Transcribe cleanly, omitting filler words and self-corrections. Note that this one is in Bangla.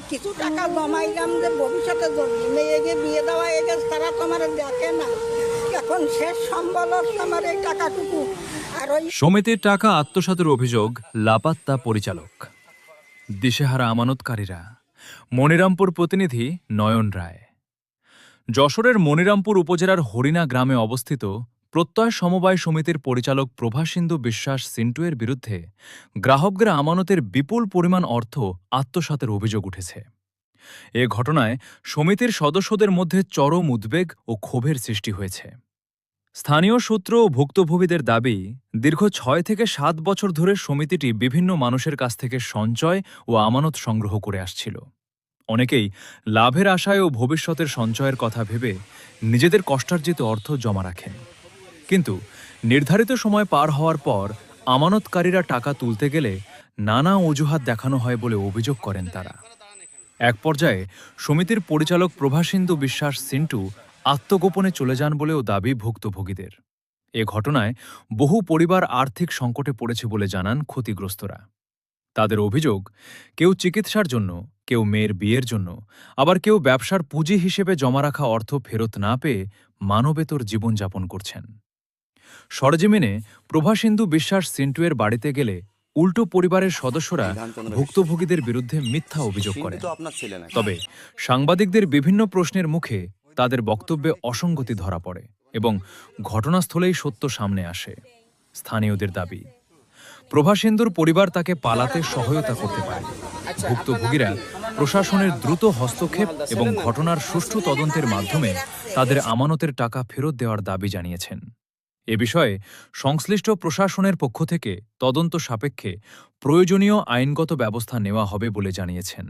কিছু টাকা জমাইলাম যে ভবিষ্যতে মেয়েকে বিয়ে দেওয়া হয়ে গেছে, তারা তো আমার দেখে না। এখন শেষ সম্বল আমার এই টাকাটুকু। আর ওই সমিতির টাকা আত্মসাতের অভিযোগ লাপাত্তা পরিচালক। দিশেহারা আমানতকারীরা। মনিরামপুর প্রতিনিধি নয়ন রায়। যশোরের মনিরামপুর উপজেলার হরিণা গ্রামে অবস্থিত প্রত্যয় সমবায় সমিতির পরিচালক প্রভাসিন্দু বিশ্বাস সিন্টুয়ের বিরুদ্ধে গ্রাহকদের আমানতের বিপুল পরিমাণ অর্থ আত্মসাতের অভিযোগ উঠেছে। এ ঘটনায় সমিতির সদস্যদের মধ্যে চরম উদ্বেগ ও ক্ষোভের সৃষ্টি হয়েছে। স্থানীয় সূত্র ও ভুক্তভোগীদের দাবি, দীর্ঘ ৬ থেকে ৭ বছর ধরে সমিতিটি বিভিন্ন মানুষের কাছ থেকে সঞ্চয় ও আমানত সংগ্রহ করে আসছিল। অনেকেই লাভের আশায় ও ভবিষ্যতের সঞ্চয়ের কথা ভেবে নিজেদের কষ্টার্জিত অর্থ জমা রাখেন। কিন্তু নির্ধারিত সময় পার হওয়ার পর আমানতকারীরা টাকা তুলতে গেলে নানা অজুহাত দেখানো হয় বলে অভিযোগ করেন তারা। এক পর্যায়ে সমিতির পরিচালক প্রভাসিন্দু বিশ্বাস সিন্টু আত্মগোপনে চলে যান বলেও দাবি ভুক্তভোগীদের। এ ঘটনায় বহু পরিবার আর্থিক সংকটে পড়েছে বলে জানান ক্ষতিগ্রস্তরা। তাদের অভিযোগ, কেউ চিকিৎসার জন্য, কেউ মেয়ের বিয়ের জন্য, আবার কেউ ব্যবসার পুঁজি হিসেবে জমা রাখা অর্থ ফেরত না পেয়ে মানবেতর জীবনযাপন করছেন। সরেজমিনে প্রভাসিন্দু বিশ্বাস সিন্টুয়ের বাড়িতে গেলে উল্টো পরিবারের সদস্যরা ভুক্তভোগীদের বিরুদ্ধে মিথ্যা অভিযোগ করেন। তবে সাংবাদিকদের বিভিন্ন প্রশ্নের মুখে তাদের বক্তব্যে অসঙ্গতি ধরা পড়ে এবং ঘটনাস্থলেই সত্য সামনে আসে। স্থানীয়দের দাবি, প্রভাসিন্দুর পরিবার তাকে পালাতে সহায়তা করতে পারে। ভুক্তভোগীরা প্রশাসনের দ্রুত হস্তক্ষেপ এবং ঘটনার সুষ্ঠু তদন্তের মাধ্যমে তাদের আমানতের টাকা ফেরত দেওয়ার দাবি জানিয়েছেন। এ বিষয়ে সংশ্লিষ্ট প্রশাসনের পক্ষ থেকে তদন্ত সাপেক্ষে প্রয়োজনীয় আইনগত ব্যবস্থা নেওয়া হবে বলে জানিয়েছেন।